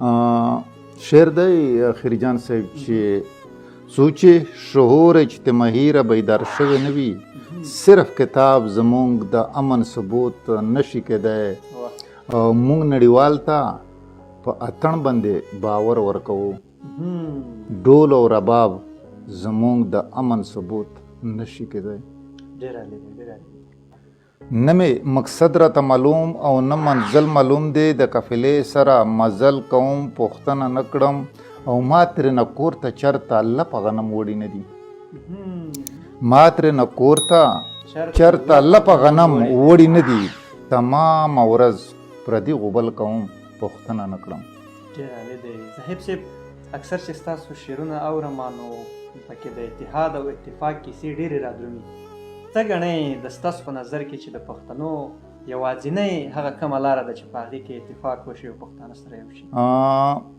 شعر دی خیرجان صاحب چې سوچ شعور اجتماعي را بیدار شوی نه وي صرف کتاب زمونږ د امن ثبوت نشي کېدی مونږ نړیوال ته په اتڼ باندې باور ورکوو ډول او رباب زمونږ د امن ثبوت نشي کېدی نه مې مقصد راته معلوم او نه منزل معلوم دی د قافلې سره مزل کوم پوښتنه نه کړم او ما ترېنه کور ته چېرته لپه غنم وړي نه دي ما ترېنه کور ته چېرته لپه غنم وړي نه دي تمامه ورځ پردي غوبل کوم پوښتنه نه کړم. ډېر عالی دی صاحب صاحب اکثر چې ستاسو شعرونه اورم نو پکې د اتحاد او اتفاق کیسې ډېرې رادرومي. څه ګڼئ د ستاسو په نظر کې چې د پښتنو یوازینۍ هغه کومه لاره ده چې په هغې کې اتفاق وشي او پښتانه سره یو شي؟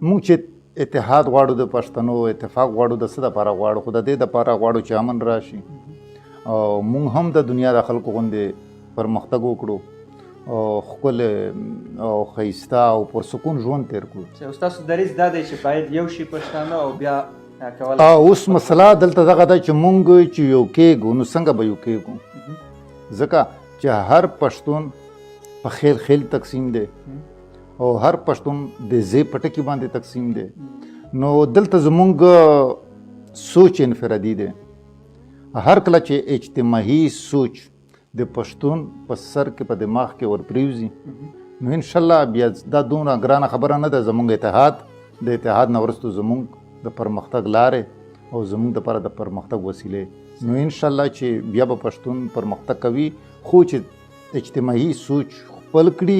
موږ چې اتحاد غواړو د پښتنو اتفاق غواړو د څه دپاره غواړو خو د دې دپاره غواړو چې امن راشي او موږ هم د دنیا د خلکو غوندې پرمختګ وکړو او ښکلی او ښایسته او پرسکون ژوند تېر کړو. ستاسو دریځ دا دی چې باید یو شي پښتانه او بیا اوس مسله دلته دغه ده چې مونږ چې یو کېږو نو څنګه به یو کېږو ځکه چې هر پښتون په خیل خیل تقسیم دی او هر پښتون د ځای په ټکي باندې تقسیم دی نو دلته زمونږ سوچ انفرادي دی. هر کله چې اجتماعي سوچ د پښتون په سر کې په دماغ کې ورپرېوځي نو انشاءالله بیا دا دومره ګرانه خبره نه ده زمونږ اتحاد د اتحاد نه وروسته زمونږ د پرمختګ لارې او زموږ دپاره د پرمختګ وسیلې نو انشاءالله چې بیا به پښتون پرمختګ کوي خو چې اجتماعي سوچ خپل کړي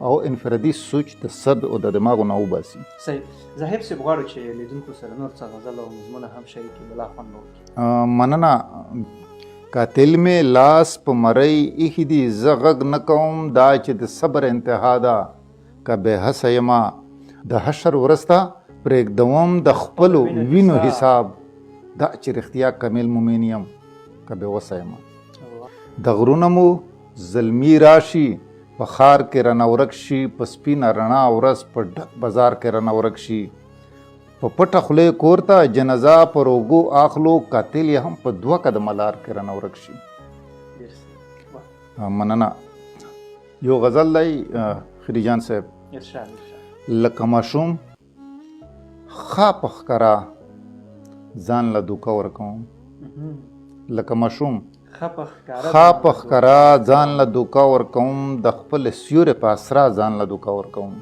او انفرادي سوچ د سر او د دماغو نه وباسي. صحیح زاهب صاحب غواړو چې لیدونکو سره نور څه غزل او نظمونه هم شریکي بلا خوند وکړي. مننه قاتل مې لاس په مرۍ ایښي دي زه غږ نه کوم دا چې د صبر انتها ده که بې حسه یمه د حشر وروسته پرېږدوم د خپلو وینو حساب دا چې رښتیا کامل مومن یم که بې وسه یم د غرونه مو زلمي راشي په ښار کې رانه ورک شي په سپینه رڼا ورځ په ډک بازار کې رانه ورک شي په پټه خولې کور ته جنازه پر اوږو اخلو قاتل یې هم په 2 قدمه لار کې رانه ورک شي. مننه. یو غزل دی خیرجان صاحب لکه ماشوم خا په ښکاره ځان له دوکه ورکوم لکه ماشوم خا په ښکاره ځان له دوکه ورکوم د خپل سیوري په اسرا ځان له دوکه ورکوم.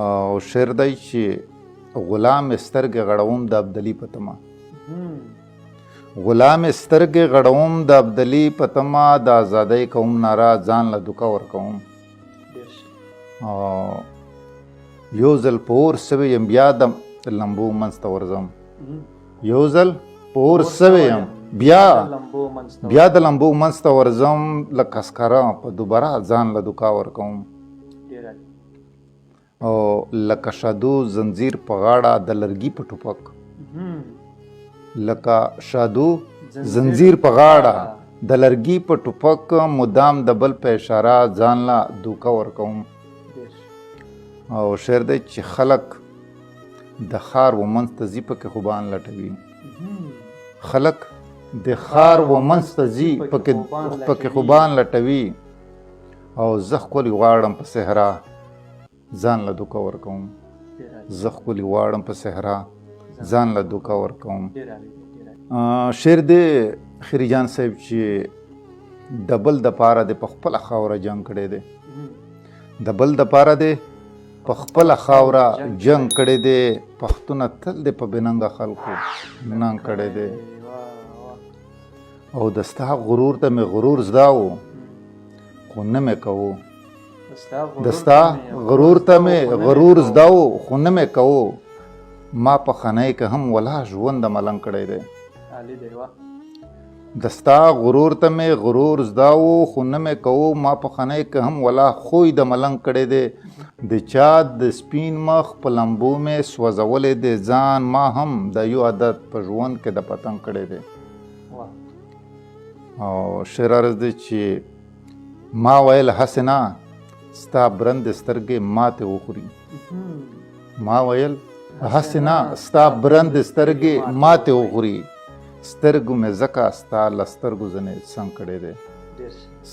او شعر دی چې غلام سترګې غړوم د ابدالي په تمه غلام سترګې غړوم د ابدالي په تمه د ازادۍ کوم ناره ځان له دوکه ورکوم. یو ځل په اور سوی یم بیا د لمبو منځ ته ورځم یو ځل په اور سوی یم بیا د لمبو منځ ته ورځم لکه سکاره په دوباره ځان له دوکه ورکوم. او لکه شادو زنځیر په غاړه د لرګي په ټوپک لکه شادو زنځیر په غاړه د لرګي په ټوپک مدام د بل په اشاره ځان له دوکه ورکوم. او شعر دی چې خلک د ښار و منځ ته ځي پکې خوبان لټوي خلک د ښار و منځ ته ځي پکې خوبان لټوي او زه ښکلي غواړم په صحرا ځان له دوکه ورکوم زه ښکلي غواړم په صحرا ځان له دوکه ورکوم. شعر دی خیرجان صاحب چې د بل دپاره د په خپله خاوره جنګ کړی دی د بل دپاره دی په خپله خاوره جنګ کړی دی پښتونه تل دی په بېننګه خلکو ننګ کړی دی او د ستا غرور ته مې غرور زده و خو نه مې کوو د ستا غرور ته مې غرور زده و خو نه مې کوو ما په خانۍ کې هم ولا ژوند ملنګ کړی دی د ستا غرور ته مې غرور زده و خو نه مې کوو ما په خانۍ کې هم ولا خوی د ملنګ کړی دی د چا د سپین مخ په لمبو مې سوځولی دی ځان ما هم د یو عادت په ژوند کې د پتنګ کړی دی. او شعر عرض دی چې ما ویل هسې نه ستا برند سترګې ماتې وخوري. ما ویل هسې نه، ستا برند سترګې ماتې وخوري. سترګو مې ځکه ستا له سترګو ځنې څنګ کړی دی.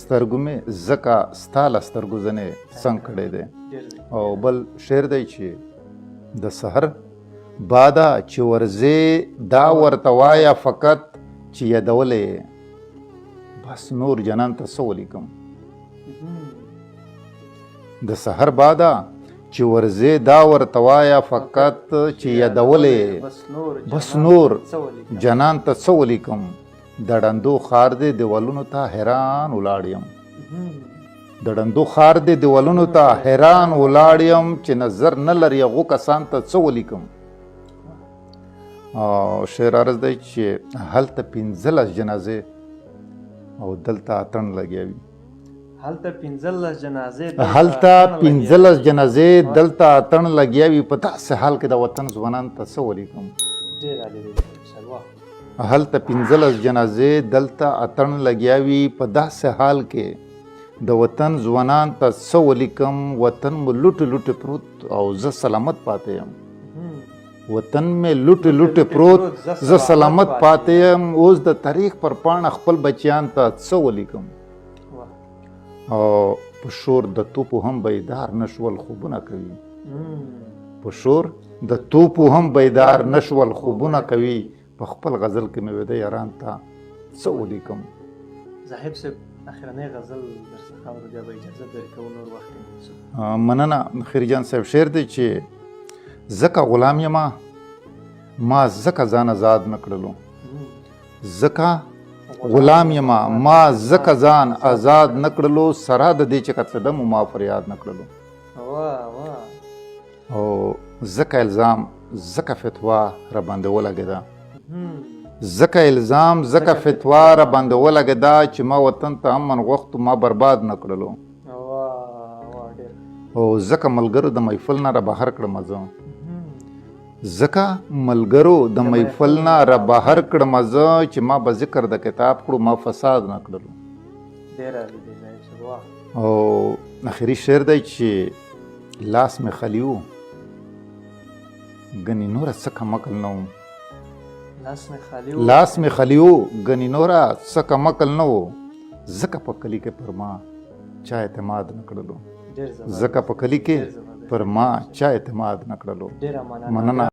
سترګو مې ځکه ستا له سترګو ځنې څنګ کړی دی. او بل شعر دی چې د سحر باده چې ورځې دا ورته وایه فقط چې یادولی بس نور جنان ته څه ولیکم. د سحر باده چې ورځې دا ورته وایه فقط چې یادولی بس نور جنان ته څه ولیکم. د ړندو خار دی دیوالونو ته حیران ولاړ یم. د ړندو خار دی دیوالونو ته حیران ولاړ یم چې نظر نه لري هغو کسان ته څه ولیکم. شعر عرض دی چې هلته 15 جنازې او دلته اتڼ لګیا وي. هلته 15 جنازې دلته اتڼ لګیا وي. په داسې حال کې د وطن ځوانان ته څه ولیکم. هلته 15 جنازې دلته اتڼ لګیا وي. په داسې حال کې د وطن ځوانان ته څه ولیکم. وطن مو لوټې لوټې پروت او زه سلامت پاتې یم. وطن مې لوټې لوټې پروت زه سلامت پاتې یم. اوس د تاریخ پر پاڼه خپل بچیان ته څه ولیکم. او په شور د توپو هم بیدار نشول خوبونه کوي. په شور د توپو هم بیدار نشول خوبونه کوي. په خپل غزل کې مې ویده یاران ته څه ولیکم. زاهد صاحب اخرنی غزل درڅخه اورو، بیا به اجازه درکوو نور وخت نیسو. مننه خیرجان صاحب. شعر دی چې ځکه غلام یمه ما ځکه ځان آزاد نه کړلو. ځکه غلام یمه ما ځکه ځان آزاد نه کړلو. سره د دې چې قتلېدم ما فریاد نه کړلو. او ځکه الزام ځکه فتوا را باندې ولګېده. ځکه الزام ځکه فتوا را باندې ولګېده چې ما وطن ته امن غوښتو ما برباد نه کړلو. او ځکه ملګرو د محفل نه را بهر کړم زه. ځکه ملګرو د محفل نه را بهر کړم زه چې ما به ذکر د کتاب کړو ما فساد نه کړلو. او اخري شعر دی چې لاس مې خالي و ګنې نوره څه کم عقل نه و. لاس مې خالي و ګنې نوره څه کم عقل نه و. ځکه په کلي کې پر ما چا اعتماد نه کړلو. ځکه په کلي کې پر ما چا اعتماد نه کړلو. مننه.